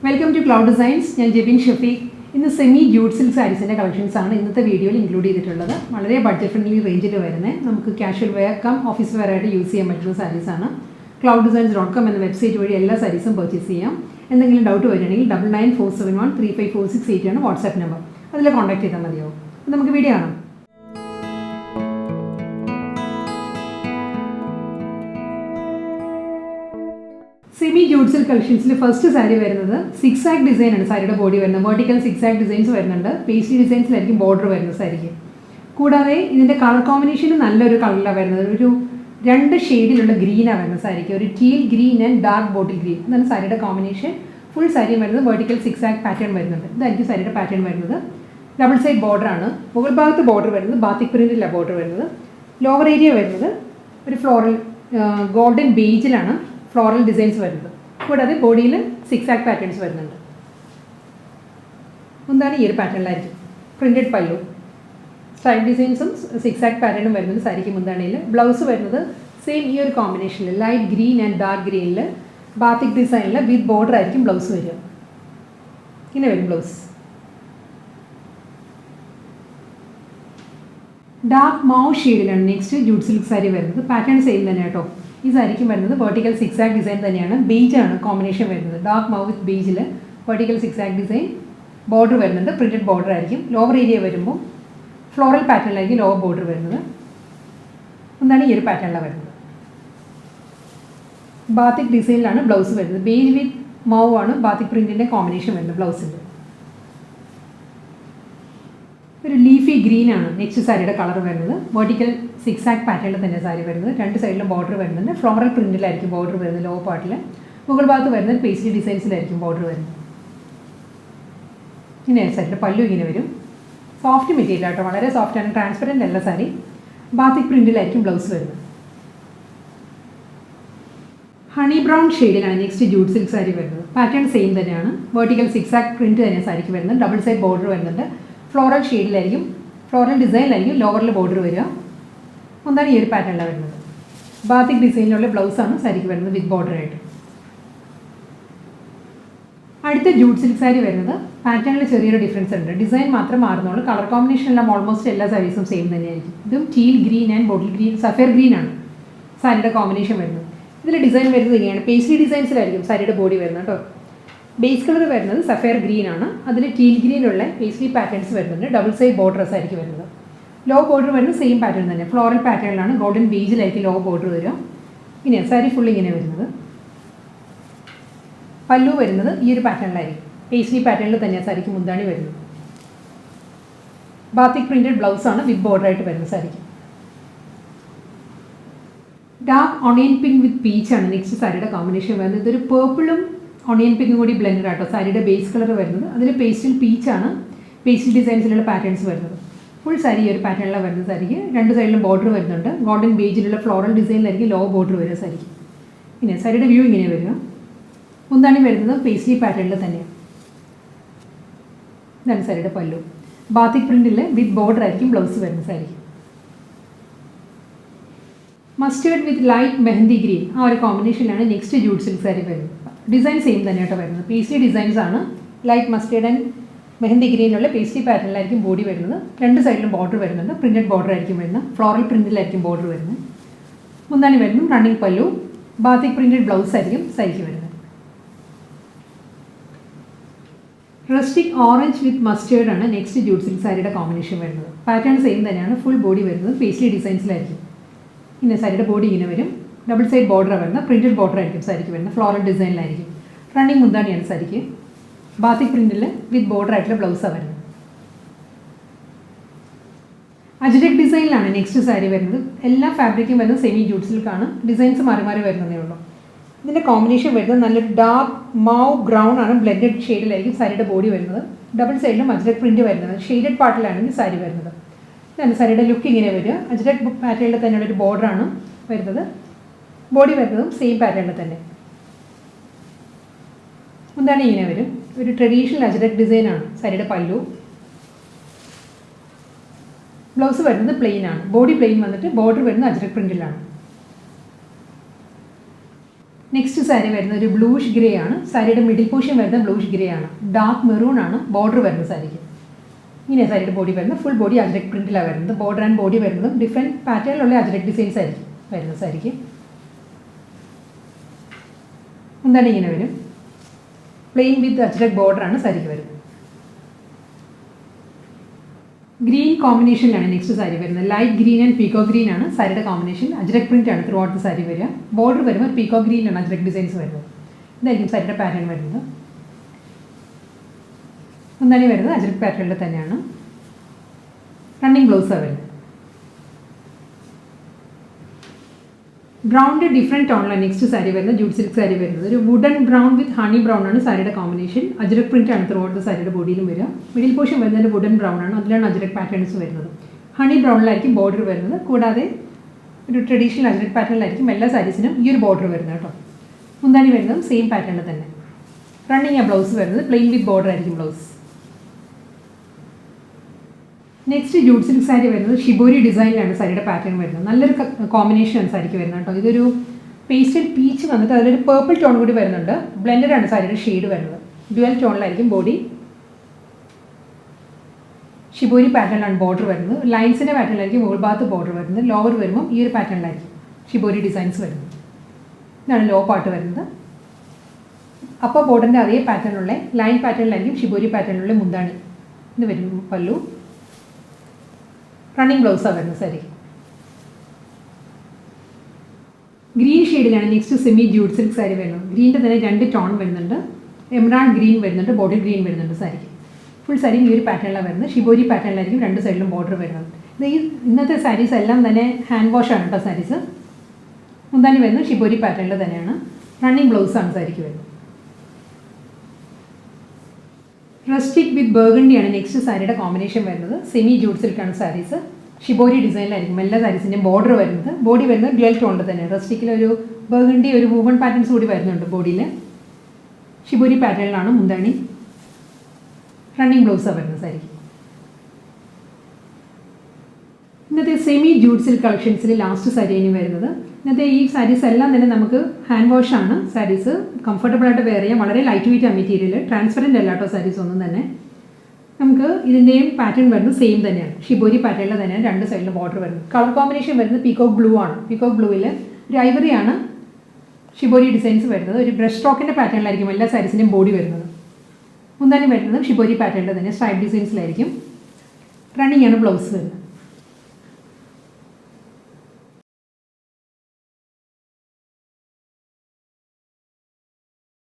Welcome to cloud designs. ഞാൻ ജെബിൻ ഷഫീഖ്. ഇന്ന് semi jute silk സാരീസിൻ്റെ collections ആണ് ഇന്നത്തെ വീഡിയോയിൽ ഇൻക്ലൂഡ് ചെയ്തിട്ടുള്ളത്. വളരെ ബഡ്ജറ്റ് ഫ്രണ്ട്ലി റേഞ്ചിൽ വരുന്നത് നമുക്ക് casual wear cum office wear ആയിട്ട് യൂസ് ചെയ്യാൻ പറ്റുന്ന സാരീസാണ്. clouddesigns.com എന്ന വെബ്സൈറ്റ് വഴി എല്ലാ സാരീസും പർച്ചേസ് ചെയ്യാം. എന്തെങ്കിലും ഡൗട്ട് വരികയാണെങ്കിൽ 9947135468 ആണ് വാട്സാപ്പ് നമ്പർ. അതിൽ കോൺടാക്ട് ചെയ്താൽ മതിയാവും. നമുക്ക് വീഡിയോ കാണാം. സെമി ജൂട്ട് സിൽക്ക് കളക്ഷൻസിൽ ഫസ്റ്റ് സാരി വരുന്നത് സിക്സ് ആക്ക് ഡിസൈൻ ആണ്. സാരിയുടെ ബോഡി വരുന്നത് വെർട്ടിക്കൽ സിക്സ് ആക്ക് ഡിസൈൻസ് വരുന്നുണ്ട്. പേസ്ട്രി ഡിസൈൻസിലായിരിക്കും ബോർഡർ വരുന്നത് സാരിക്ക്. കൂടാതെ ഇതിൻ്റെ കളർ കോമ്പിനേഷന് നല്ലൊരു കളറിലാണ് വരുന്നത്. ഒരു രണ്ട് ഷെയ്ഡിലുള്ള ഗ്രീനാണ് വരുന്നത് സാരിക്ക്. ഒരു teal green and dark bottle green എന്നാണ് സാരിയുടെ കോമ്പിനേഷൻ. ഫുൾ സാരി വരുന്നത് വെർട്ടിക്കൽ സിക്സ് ആക്ക് പാറ്റേൺ വരുന്നുണ്ട്. ഇതായിരിക്കും സാരിയുടെ പാറ്റേൺ വരുന്നത്. ഡബിൾ സൈഡ് ബോർഡറാണ്. മുകൾ ഭാഗത്ത് ബോർഡർ വരുന്നത് ബാത്തിക് പ്രിൻറ്റിലാണ് ബോർഡർ വരുന്നത്. ലോവർ ഏരിയ വരുന്നത് ഒരു ഫ്ലോറൽ ഗോൾഡൻ ബേജിലാണ് ഫ്ലോറൽ ഡിസൈൻസ് വരുന്നത്. കൂടാതെ ബോഡിയിൽ സിക്സ് ആക്ക് പാറ്റേൺസ് വരുന്നുണ്ട്. എന്താണ് ഈ ഒരു പാറ്റേണിലായിരിക്കും പ്രിൻറ്റഡ് പല്ലു. സ്റ്റൈൽ ഡിസൈൻസും സിക്സ് ആക്ക് പാറ്റേണും വരുന്നത് സാരിക്ക് മുന്താണിയിൽ. ബ്ലൗസ് വരുന്നത് സെയിം ഈ ഒരു കോമ്പിനേഷനിൽ ലൈറ്റ് ഗ്രീൻ ആൻഡ് ഡാർക്ക് ഗ്രീനിൽ ബാത്തിക് ഡിസൈനിൽ വിത്ത് ബോർഡർ ആയിരിക്കും ബ്ലൗസ് വരിക. ഇങ്ങനെ വരും ബ്ലൗസ്. ഡാർക്ക് മൗ ഷെയ്ഡിലാണ് നെക്സ്റ്റ് ജൂട്ട് സിൽക്ക് സാരി വരുന്നത്. പാറ്റേൺ സെയിം തന്നെ കേട്ടോ. ഈ സാരിക്കും വരുന്നത് വെർട്ടിക്കൽ സിക്സ് ആക്ക് ഡിസൈൻ തന്നെയാണ്. ബേജാണ് കോമ്പിനേഷൻ വരുന്നത്. ഡാർക്ക് മൗ വിത്ത് ബേജിൽ വെർട്ടിക്കൽ സിക്സ് ആക്ക് ഡിസൈൻ ബോർഡർ വരുന്നുണ്ട്. പ്രിൻറ്റഡ് ബോർഡർ ആയിരിക്കും. ലോവർ ഏരിയ വരുമ്പോൾ ഫ്ലോറൽ പാറ്റേണിലായിരിക്കും ലോവർ ബോർഡർ വരുന്നത്. എന്താണ് ഈ ഒരു പാറ്റേണിലാണ് വരുന്നത്. ബാത്തിക് ഡിസൈനിലാണ് ബ്ലൗസ് വരുന്നത്. ബേജ് വിത്ത് മൗ ആണ് ബാത്തിക് പ്രിൻറ്റിൻ്റെ കോമ്പിനേഷൻ വരുന്നത് ബ്ലൗസിൻ്റെ. ഒരു ലീഫി ഗ്രീൻ ആണ് നെക്സ്റ്റ് സാരിയുടെ കളർ വരുന്നത്. വെർട്ടിക്കൽ സിക്സ് ആക്ക് പാറ്റേണിൽ തന്നെ സാരി വരുന്നത്. രണ്ട് സൈഡിലും ബോർഡർ വരുന്നുണ്ട്. ഫ്ലോറൽ പ്രിൻറ്റിലായിരിക്കും ബോർഡർ വരുന്നത്. ലോ പാർട്ടിൽ മുകൾ ഭാഗത്ത് വരുന്നത് പേസ്ട്രി ഡിസൈൻസിലായിരിക്കും ബോർഡർ വരുന്നത്. ഇങ്ങനെ സാരിയുടെ പല്ലു ഇങ്ങനെ വരും. സോഫ്റ്റ് മെറ്റീരിയൽ ആട്ടോ, വളരെ സോഫ്റ്റ് ആണ്. ട്രാൻസ്പെറൻറ്റ് അല്ല സാരി. ബാത്തിക് പ്രിൻറ്റിലായിരിക്കും ബ്ലൗസ് വരുന്നത്. ഹണി ബ്രൗൺ ഷെയ്ഡിലാണ് നെക്സ്റ്റ് ജൂട്ട് സിൽക്ക് സാരി വരുന്നത്. പാറ്റേൺ സെയിം തന്നെയാണ്. വെർട്ടിക്കൽ സിക്സ് ആക്ക് പ്രിൻറ്റ് തന്നെയാണ് സാരിക്ക് വരുന്നത്. ഡബിൾ സൈഡ് ബോർഡർ വരുന്നുണ്ട്. ഫ്ലോറൽ ഷെയ്ഡിലായിരിക്കും ഫ്ലോറൽ ഡിസൈനിലായിരിക്കും ലോവറിൽ ബോർഡർ വരിക. എന്താണ് ഈ ഒരു പാറ്റേണിലാണ് വരുന്നത്. ബാത്തിക് ഡിസൈനിലുള്ള ബ്ലൗസാണ് സാരിക്ക് വരുന്നത് വിത്ത് ബോർഡറായിട്ട്. അടുത്ത ജൂട്ട് സിൽക്ക് സാരി വരുന്നത് പാറ്റേണിൽ ചെറിയൊരു ഡിഫറൻസ് ഉണ്ട്. ഡിസൈൻ മാത്രം മാറുന്നുള്ളൂ. കളർ കോമ്പിനേഷൻ എല്ലാം ഓൾമോസ്റ്റ് എല്ലാ സാരീസും സെയിം തന്നെയായിരിക്കും. ഇതും teal green and bottle green sapphire green ആണ് സാരിയുടെ കോമ്പിനേഷൻ വരുന്നത്. ഇതിൽ ഡിസൈൻ വരുന്നത് ഇങ്ങനെയാണ്. പേസ്ട്രി ഡിസൈൻസിലായിരിക്കും സാരിയുടെ ബോഡി വരുന്നത് കേട്ടോ. ബേസ് കളർ വരുന്നത് സഫയർ ഗ്രീൻ ആണ്. അതിൽ ടീൽ ഗ്രീനുള്ള പേസ്ട്രി പാറ്റേൺസ് വരുന്നുണ്ട്. ഡബിൾ സൈഡ് ബോർഡേഴ്സ് ആയിരിക്കും വരുന്നത്. ലോ ബോർഡർ വരുന്നത് സെയിം പാറ്റേൺ തന്നെ. ഫ്ലോറൽ പാറ്റേണിലാണ് ഗോൾഡൻ ബേജിലായിരിക്കും ലോ ബോർഡർ വരിക. ഇങ്ങനെയാണ് സാരി ഫുൾ ഇങ്ങനെ വരുന്നത്. പല്ലു വരുന്നത് ഈ ഒരു പാറ്റേണിലായിരിക്കും. പേസ്ട്രി പാറ്റേണിൽ തന്നെയാണ് സാരിക്ക് മുന്താണി വരുന്നത്. ബാത്തിക് പ്രിൻറ്റഡ് ബ്ലൗസാണ് വിത്ത് ബോർഡറായിട്ട് വരുന്നത് സാരിക്ക്. ഡാർക്ക് ഓണിയൻ പിങ്ക് വിത്ത് പീച്ചാണ് നെക്സ്റ്റ് സാരിയുടെ കോമ്പിനേഷൻ വരുന്നത്. ഇതൊരു പേർപ്പിളും ഓണിയൻ പിങ്കും കൂടി ബ്ലെൻഡഡ് ആട്ടോ സാരിയുടെ ബേസ് കളർ വരുന്നത്. അതിൽ പേസ്റ്റൽ പീച്ചാണ് പേസ്റ്റൽ ഡിസൈൻസിലുള്ള പാറ്റേൺസ് വരുന്നത്. ഫുൾ സാരി ഈ ഒരു പാറ്റേണിലാണ് വരുന്നത് സാരിക്ക്. രണ്ട് സൈഡിലും ബോർഡർ വരുന്നുണ്ട്. ഗോൾഡൻ ബേജിലുള്ള ഫ്ലോറൽ ഡിസൈനിലായിരിക്കും ലോ ബോർഡർ വരിക സാരിക്ക്. ഇങ്ങനെ സാരിയുടെ വ്യൂ ഇങ്ങനെ വരിക. മുന്താണി വരുന്നത് പേസ്റ്റൽ പാറ്റേണിൽ തന്നെയാണ്. ഇതാണ് സാരിയുടെ പല്ലു. ബാത്തിക് പ്രിൻറ്റിൽ വിത്ത് ബോർഡർ ആയിരിക്കും ബ്ലൗസ് വരുന്നത് സാരിക്ക്. Mustard with light mehndi green ആ ഒരു കോമ്പിനേഷനിലാണ് നെക്സ്റ്റ് ജൂട്ട് സിൽക്ക് സാരി വരുന്നത്. ഡിസൈൻ സെയിം തന്നെയായിട്ട് വരുന്നത്. പേസ്ട്രി ഡിസൈൻസ് ആണ്. ലൈറ്റ് മസ്റ്റേർഡ് ആൻഡ് മെഹന്തി ഗ്രീനുള്ള പേസ്ട്രി പാറ്റേണിലായിരിക്കും ബോഡി വരുന്നത്. രണ്ട് സൈഡിലും ബോർഡർ വരുന്നുണ്ട്. പ്രിൻറ്റഡ് ബോർഡർ ആയിരിക്കും വരുന്നത്. ഫ്ലോറൽ പ്രിൻറ്റിലായിരിക്കും ബോർഡർ വരുന്നത്. മുന്താണി വരുന്നു റണ്ണിങ് പല്ലു. ബാത്തിക് പ്രിൻറ്റഡ് ബ്ലൗസ് ആയിരിക്കും സാരിക്ക് വരുന്നത്. റസ്റ്റിക് ഓറഞ്ച് വിത്ത് മസ്റ്റേർഡ് ആണ് നെക്സ്റ്റ് ജൂട്ട് സിൽക്ക് സാരിയുടെ കോമ്പിനേഷൻ വരുന്നത്. പാറ്റേൺ സെയിം തന്നെയാണ്. ഫുൾ ബോഡി വരുന്നത് പേസ്ട്രി ഡിസൈൻസിലായിരിക്കും. ഇങ്ങനെ സാരിയുടെ ബോഡി ഇങ്ങനെ വരും. ഡബിൾ സൈഡ് ബോർഡർ വരുന്നത്. പ്രിൻറ്റഡ് ബോർഡർ ആയിരിക്കും സാരിക്ക് വരുന്നത്. ഫ്ലോറൽ ഡിസൈനിലായിരിക്കും. റണ്ണിങ് മുന്താണിയാണ് സാരിക്ക്. ബാത്തിക് പ്രിൻറ്റിൽ വിത്ത് ബോർഡർ ആയിട്ടുള്ള ബ്ലൗസാണ് വരുന്നത്. അജ്രക് ഡിസൈനിലാണ് നെക്സ്റ്റ് സാരി വരുന്നത്. എല്ലാ ഫാബ്രിക്കും വരുന്നത് സെമി ജൂട്ട് സിൽക്കാണ്. ഡിസൈൻസ് മാറി മാറി വരുന്നതേ ഉള്ളൂ. ഇതിൻ്റെ കോമ്പിനേഷൻ വരുന്നത് നല്ലൊരു ഡാർക്ക് മൗ ബ്രൗൺ ആണ്. ബ്ലെൻഡഡ് ഷെയ്ഡിലായിരിക്കും സാരിയുടെ ബോഡി വരുന്നത്. ഡബിൾ സൈഡിലും അജ്രക് പ്രിൻറ്റ് വരുന്നത്. ഷെയ്ഡഡ് പാർട്ടിലാണ് ഈ സാരി വരുന്നത്. ഇതാണ് സാരിയുടെ ലുക്ക് ഇങ്ങനെ വരിക. അജ്രക് പാറ്റേണിൽ തന്നെയുള്ളൊരു ബോർഡറാണ് വരുന്നത്. ബോഡി വരുന്നതും സെയിം പാറ്റേണിൽ തന്നെ. എന്താണ് ഇങ്ങനെ വരും. ഒരു ട്രഡീഷണൽ അജ്രക് ഡിസൈനാണ് സാരിയുടെ പല്ലു. ബ്ലൗസ് വരുന്നത് പ്ലെയിൻ ആണ്. ബോഡി പ്ലെയിൻ വന്നിട്ട് ബോർഡർ വരുന്നത് അജ്രക് പ്രിൻറ്റിലാണ്. നെക്സ്റ്റ് സാരി വരുന്നത് ഒരു ബ്ലൂഷ് ഗ്രേ ആണ്. സാരിയുടെ മിഡിൽ പോർഷൻ വരുന്നത് ബ്ലൂഷ് ഗ്രേ ആണ്. ഡാർക്ക് മെറൂൺ ആണ് ബോർഡർ വരുന്നത് സാരിക്ക്. ഇങ്ങനെ സാരിയുടെ ബോഡി വരുന്നത് ഫുൾ ബോഡി അജ്രക് പ്രിൻറ്റിലാണ് വരുന്നത്. ബോർഡർ ആൻഡ് ബോഡി വരുന്നതും ഡിഫറെൻറ്റ് പാറ്റേണിലുള്ള അജ്രക് ഡിസൈൻസ് ആയിരിക്കും വരുന്നത് സാരിക്ക്. എന്താണ് ഇങ്ങനെ വരും. പ്ലെയിൻ വിത്ത് അജ്രക് ബോർഡറാണ് സാരിക്ക് വരുന്നത്. ഗ്രീൻ കോമ്പിനേഷനിലാണ് നെക്സ്റ്റ് സാരി വരുന്നത്. ലൈറ്റ് ഗ്രീൻ ആൻഡ് പീക്കോ ഗ്രീൻ ആണ് സാരിയുടെ കോമ്പിനേഷൻ. അജ്രക് പ്രിന്റ് ആണ് ത്രൂ ഔട്ട് സാരി വരിക. ബോർഡർ വരുമ്പോൾ പീക്കോ ഗ്രീനിലാണ് അജ്രക് ഡിസൈൻസ് വരുന്നത്. ഇതായിരിക്കും സാരിയുടെ പാറ്റേൺ വരുന്നത്. ഒന്നാണി വരുന്നത് അജ്രക് പാറ്റേണിൽ തന്നെയാണ്. റണ്ണിങ് ബ്ലൗസാണ് വരുന്നത്. ബ്രൗണിൻ്റെ ഡിഫറെൻറ്റ് ടോണിലാണ് നെക്സ്റ്റ് സാരി വരുന്നത്. ജൂട്ട് സിൽക്ക് സാരി വരുന്നത് ഒരു wooden brown with honey brown ആണ് സാരിയുടെ കോമ്പിനേഷൻ. അജ്രക് പ്രിന്റ് ആണ് ത്രൂ ഔട്ട് സാരിയുടെ ബോഡിയിലും വരിക. മിഡിൽ പോർഷൻ വരുന്നത് വുഡൻ ബ്രൗൺ ആണ്. അതിലാണ് അജ്രക് പാറ്റേൺസ് വരുന്നത്. ഹണി ബ്രൗണിലായിരിക്കും ബോർഡർ വരുന്നത്. കൂടാതെ ഒരു ട്രഡീഷണൽ അജ്രക് പാറ്റേണിലായിരിക്കും എല്ലാ സാരീസിനും ഈ ഒരു ബോർഡർ വരുന്നത് കേട്ടോ. മുന്താണി വരുന്നതും സെയിം പാറ്റേണിൽ തന്നെ. റണ്ണിങ് ആ ബ്ലൗസ് വരുന്നത് പ്ലെയിൻ വിത്ത് ബോർഡർ ആയിരിക്കും blouse. Next jute silk sari വരുന്നത് ഷിബോരി ഡിസൈനിലാണ് സാരിയുടെ പാറ്റേൺ വരുന്നത്. നല്ലൊരു കോമ്പിനേഷനാണ് സാരിക്ക് വരുന്നത് കേട്ടോ. ഇതൊരു പേസ്റ്റൽ പീച്ച് വന്നിട്ട് അതിലൊരു പേർപ്പിൾ ടോൺ കൂടി വരുന്നുണ്ട്. ബ്ലെൻഡഡാണ് സാരിയുടെ ഷെയ്ഡ് വരുന്നത്. ഡ്യുവൽ ടോണിലായിരിക്കും ബോഡി. ഷിബോരി പാറ്റേണിലാണ് ബോർഡർ വരുന്നത്. ലൈൻസിൻ്റെ പാറ്റേണിലായിരിക്കും മുകൾ ഭാഗത്ത് ബോർഡർ വരുന്നത്. ലോവർ വരുമ്പോൾ ഈ ഒരു പാറ്റേണിലായിരിക്കും ഷിബോരി ഡിസൈൻസ് വരുന്നത്. ഇതാണ് ലോ പാർട്ട് വരുന്നത്. അപ്പോൾ ബോർഡറിൻ്റെ അതേ പാറ്റേണിലുള്ള ലൈൻ പാറ്റേണിലായിരിക്കും ഷിബോരി പാറ്റേണിലുള്ള മുന്താണി ഇത് വരും. പല്ലു റണ്ണിങ് ബ്ലൗസാണ് വരുന്നത് സാരിക്ക്. ഗ്രീൻ ഷെയ്ഡിലാണ് next semi jute silk sari വരുന്നത്. ഗ്രീനിൻ്റെ തന്നെ 2 ടോൺ വരുന്നുണ്ട്. എമറാൾഡ് ഗ്രീൻ വരുന്നുണ്ട്, ബോട്ടിൽ ഗ്രീൻ വരുന്നുണ്ട് സാരിക്ക്. ഫുൾ സാരി ഈ ഒരു പാറ്റേണിലാണ് വരുന്നത്. ഷിബോരി പാറ്റേണിലായിരിക്കും 2 സൈഡിലും ബോർഡർ വരുന്നത്. ഈ ഇന്നത്തെ സാരീസ് എല്ലാം തന്നെ ഹാൻഡ് വാഷാണ് കേട്ടോ സാരീസ്. മുന്താണി വരുന്നത് ഷിബോരി പാറ്റേണിൽ തന്നെയാണ്. റണ്ണിങ് ബ്ലൗസാണ് സാരിക്ക് വരുന്നത്. റസ്റ്റിക് വിത്ത് ബർഗണ്ടിയാണ് നെക്സ്റ്റ് സാരിയുടെ കോമ്പിനേഷൻ വരുന്നത്. സെമി ജൂട്ട് സിൽക്കാണ് സാരീസ്. ഷിബോരി ഡിസൈനിലായിരിക്കും എല്ലാ സാരീസിൻ്റെയും ബോർഡർ വരുന്നത്. ബോഡി വരുന്നത് ഡ്യുവൽ ടോണിൽ തന്നെ. റസ്റ്റിക്കിൽ ഒരു ബർഗണ്ടി ഒരു വുവൺ പാറ്റേൺസ് കൂടി വരുന്നുണ്ട് ബോഡിയിൽ. ഷിബോരി പാറ്റേണിലാണ് മുന്താണി. റണ്ണിങ് ബ്ലൗസാണ് വരുന്നത് സാരിക്ക്. ഇന്നത്തെ സെമി ജൂട്ട് സിൽക്ക് കളക്ഷൻസിൽ ലാസ്റ്റ് സാരി ഇനി വരുന്നത്. ഇന്നത്തെ ഈ സാരീസ് എല്ലാം തന്നെ നമുക്ക് ഹാൻഡ് വാഷാണ് സാരീസ്. കംഫർട്ടബിൾ ആയിട്ട് വെയർ ചെയ്യാം. വളരെ ലൈറ്റ് വെയിറ്റ് ആണ് മെറ്റീരിയൽ. ട്രാൻസ്പെറൻറ്റ് അല്ല കേട്ടോ സാരീസ് ഒന്നും തന്നെ. നമുക്ക് ഇതിൻ്റെയും പാറ്റേൺ വരുന്നത് സെയിം തന്നെയാണ്. ഷിബോരി പാറ്റേണിൽ തന്നെയാണ് 2 സൈഡിലും ബോർഡർ വരുന്നത്. കളർ കോമ്പിനേഷൻ വരുന്നത് പീക്കോക്ക് ബ്ലൂ ആണ്. പീക്കോക്ക് ബ്ലൂവിൽ ഒരു ഐവറിയാണ് ഷിബോരി ഡിസൈൻസ് വരുന്നത്. ഒരു ബ്രഷ് സ്ട്രോക്കിൻ്റെ പാറ്റേണിലായിരിക്കും എല്ലാ സാരീസിൻ്റെയും ബോഡി വരുന്നത്. മുന്താണി വരുന്നത് ഷിബോരി പാറ്റേണിൽ തന്നെ സ്ട്രൈപ്പ് ഡിസൈൻസിലായിരിക്കും. റണ്ണിങ് ആണ് ബ്ലൗസ് വരുന്നത്.